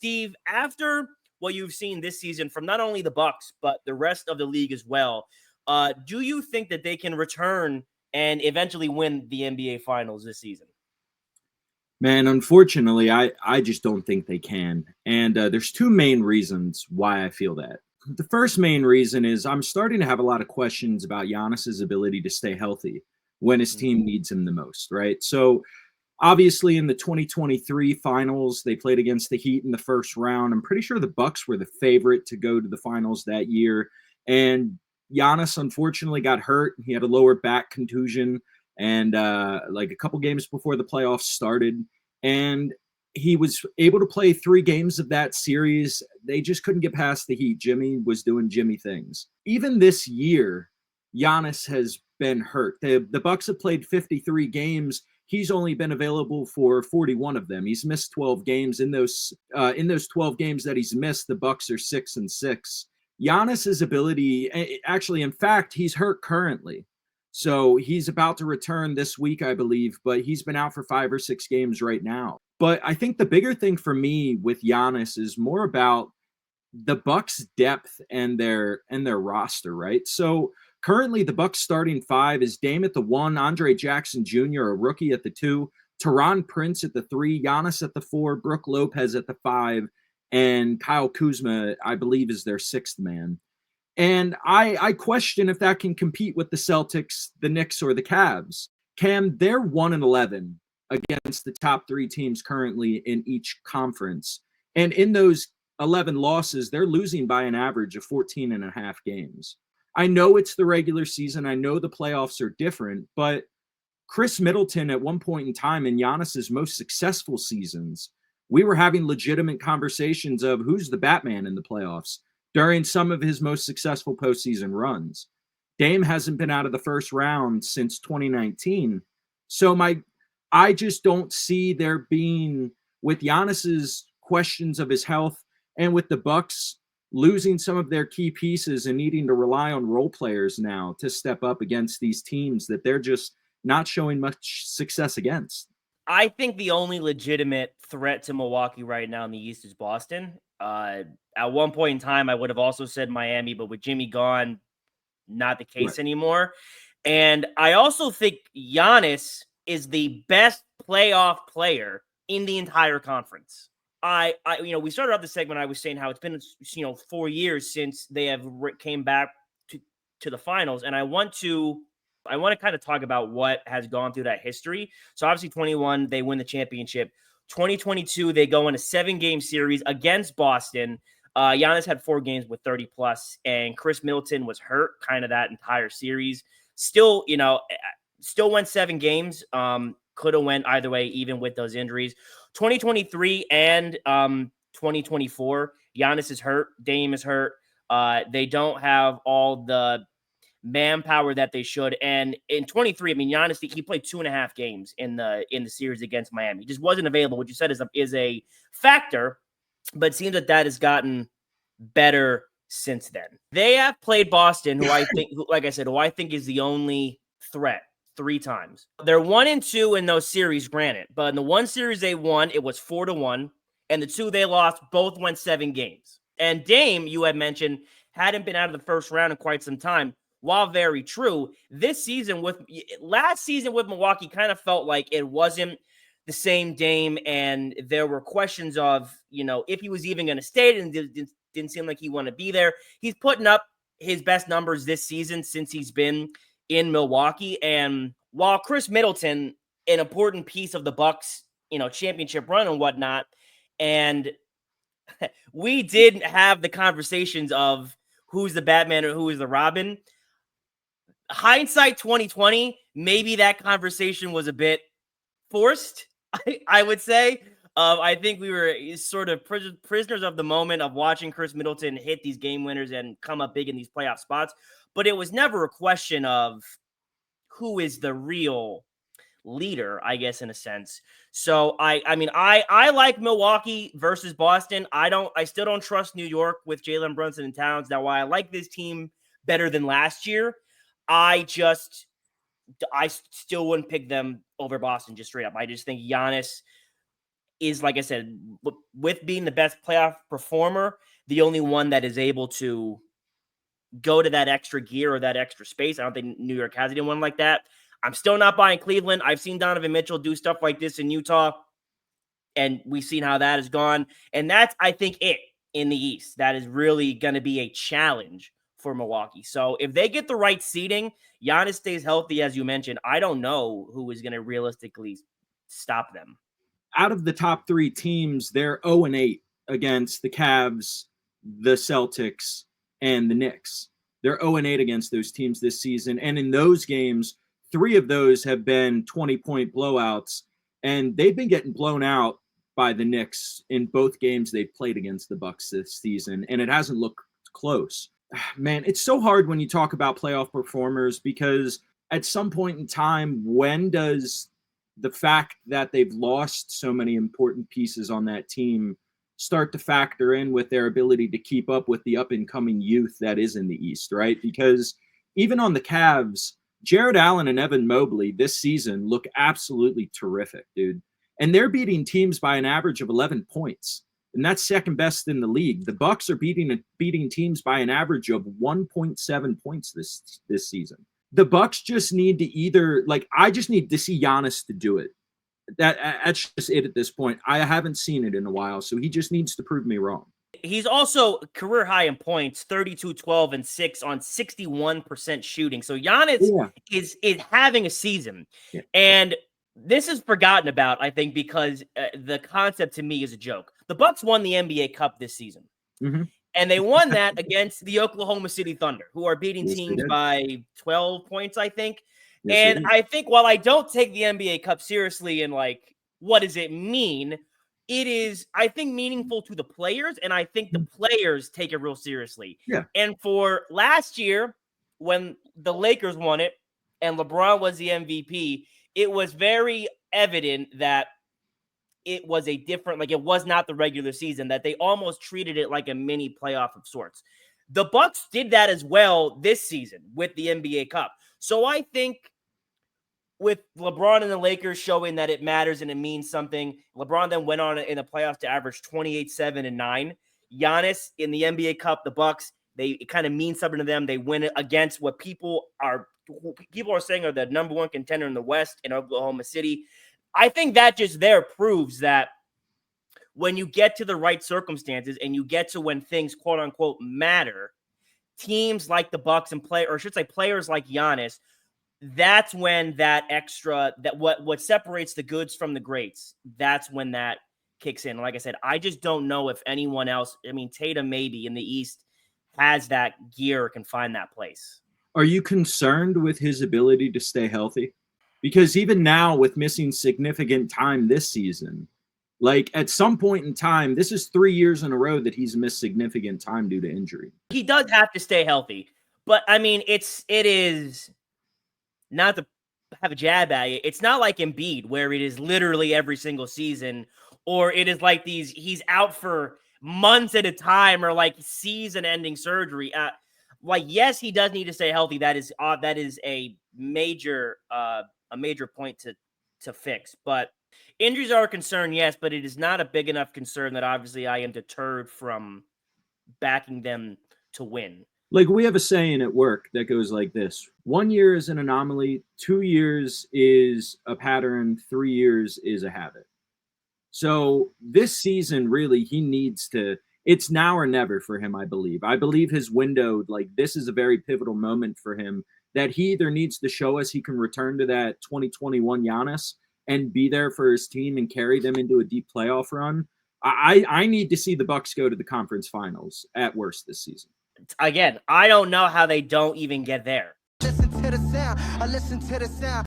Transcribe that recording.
Steve, after what you've seen this season from not only the Bucks, but the rest of the league as well, do you think that they can return and eventually win the NBA Finals this season? Man, unfortunately, I just don't think they can. And there's two main reasons why I feel that. The first main reason is I'm starting to have a lot of questions about Giannis's ability to stay healthy when his team needs him the most, right? So obviously in the 2023 finals, they played against the Heat in the first round. I'm pretty sure the Bucks were the favorite to go to the finals that year. And Giannis unfortunately got hurt. He had a lower back contusion and like a couple games before the playoffs started. And he was able to play 3 games of that series. They just couldn't get past the Heat. Jimmy was doing Jimmy things. Even this year, Giannis has been hurt. The Bucks have played 53 games. He's only been available for 41 of them. He's missed 12 games. In those 12 games that he's missed, the Bucks are 6-6. Giannis's ability, actually, in fact, he's hurt currently. So he's about to return this week, I believe, but he's been out for 5 or 6 games right now. But I think the bigger thing for me with Giannis is more about the Bucks' depth and their roster, right? So currently the Bucks starting 5 is Dame at the 1, Andre Jackson Jr., a rookie at the 2, Teron Prince at the 3, Giannis at the 4, Brook Lopez at the 5, and Kyle Kuzma, I believe, is their 6th man. And I question if that can compete with the Celtics, the Knicks, or the Cavs. Cam, they're 1-11 against the top 3 teams currently in each conference. And in those 11 losses, they're losing by an average of 14 and a half games. I know it's the regular season. I know the playoffs are different, but Chris Middleton at one point in time in Giannis's most successful seasons, we were having legitimate conversations of who's the Batman in the playoffs during some of his most successful postseason runs. Dame hasn't been out of the first round since 2019. So I just don't see there being, with Giannis's questions of his health and with the Bucks losing some of their key pieces and needing to rely on role players now to step up against these teams that they're just not showing much success against. I think the only legitimate threat to Milwaukee right now in the East is Boston. At one point in time, I would have also said Miami, but with Jimmy gone, not the case anymore. And I also think Giannis is the best playoff player in the entire conference. We started off the segment. I was saying how it's been, 4 years since they have came back to the finals, and I want to kind of talk about what has gone through that history. So obviously 21, they win the championship. 2022, they go in a 7-game series against Boston. Giannis had 4 games with 30 plus, and Chris Middleton was hurt kind of that entire series. Still went 7 games. Could have went either way, even with those injuries. 2023 and 2024, Giannis is hurt. Dame is hurt. They don't have all the manpower that they should. And in 23, I mean, Giannis, he played 2.5 games in the series against Miami. He just wasn't available. What you said is a factor, but it seems that has gotten better since then. They have played Boston, who I think is the only threat 3 times. They're 1-2 in those series, granted, but in the one series they won, it was 4-1, and the 2 they lost both went 7 games. And Dame, you had mentioned, hadn't been out of the first round in quite some time. While very true, last season with Milwaukee kind of felt like it wasn't the same Dame, and there were questions of, if he was even going to stay, and didn't seem like he wanted to be there. He's putting up his best numbers this season since he's been in Milwaukee. And while Chris Middleton, an important piece of the Bucks, championship run and whatnot, and we did have the conversations of who's the Batman or who is the Robin. Hindsight 2020, maybe that conversation was a bit forced, I would say. I think we were sort of prisoners of the moment of watching Chris Middleton hit these game winners and come up big in these playoff spots. But it was never a question of who is the real leader, I guess, in a sense. So I like Milwaukee versus Boston. I still don't trust New York with Jalen Brunson and Towns. Now, while I like this team better than last year, I still wouldn't pick them over Boston just straight up. I just think Giannis, is, like I said, with being the best playoff performer, the only one that is able to go to that extra gear or that extra space. I don't think New York has anyone like that. I'm still not buying Cleveland. I've seen Donovan Mitchell do stuff like this in Utah, and we've seen how that has gone. And that's, I think, it in the East. That is really going to be a challenge for Milwaukee. So if they get the right seeding, Giannis stays healthy, as you mentioned, I don't know who is going to realistically stop them. Out of the top 3 teams, they're 0-8 against the Cavs, the Celtics, and the Knicks. They're 0-8 against those teams this season. And in those games, 3 of those have been 20-point blowouts. And they've been getting blown out by the Knicks in both games they've played against the Bucks this season. And it hasn't looked close. Man, it's so hard when you talk about playoff performers, because at some point in time, when does the fact that they've lost so many important pieces on that team start to factor in with their ability to keep up with the up-and-coming youth that is in the East, right? Because even on the Cavs, Jared Allen and Evan Mobley this season look absolutely terrific, dude. And they're beating teams by an average of 11 points. And that's second best in the league. The Bucks are beating teams by an average of 1.7 points this season. The Bucks just need to either, like, I just need to see Giannis to do it. That's just it at this point. I haven't seen it in a while, so he just needs to prove me wrong. He's also career high in points, 32, 12, and 6 on 61% shooting. So Giannis is having a season. Yeah. And this is forgotten about, I think, because the concept to me is a joke. The Bucks won the NBA Cup this season. Mm-hmm. And they won that against the Oklahoma City Thunder, who are beating teams by 12 points, I think. Yes, and I think while I don't take the NBA Cup seriously and, like, what does it mean? It is, I think, meaningful to the players, and I think the players take it real seriously. Yeah. And for last year, when the Lakers won it and LeBron was the MVP, it was very evident that it was a different, like, it was not the regular season, that they almost treated it like a mini playoff of sorts. The Bucks did that as well this season with the NBA Cup. So I think with LeBron and the Lakers showing that it matters and it means something, LeBron then went on in the playoffs to average 28, 7, and 9. Giannis in the NBA Cup, the Bucks, it kind of means something to them. They win it against what people are saying are the number 1 contender in the West in Oklahoma City. I think that just there proves that when you get to the right circumstances and you get to when things, quote unquote, matter, teams like the Bucks and players like Giannis, that's when that extra, that what separates the goods from the greats, that's when that kicks in. Like I said, I just don't know if anyone else, I mean, Tatum maybe in the East has that gear or can find that place. Are you concerned with his ability to stay healthy? Because even now, with missing significant time this season, like, at some point in time, this is 3 years in a row that he's missed significant time due to injury. He does have to stay healthy. But, I mean, it is not to have a jab at it. It's not like Embiid, where it is literally every single season, or it is like he's out for months at a time, or like season-ending surgery. Like, yes, he does need to stay healthy. That is a major point to fix. But injuries are a concern, yes, but it is not a big enough concern that obviously I am deterred from backing them to win. Like, we have a saying at work that goes like this: 1 year is an anomaly, 2 years is a pattern, 3 years is a habit. So this season, really, he needs to, it's now or never for him, I believe. I believe his window, like, this is a very pivotal moment for him, that he either needs to show us he can return to that 2021 Giannis and be there for his team and carry them into a deep playoff run. I need to see the Bucks go to the conference finals at worst this season. Again, I don't know how they don't even get there. Listen to the sound. I listen to the sound.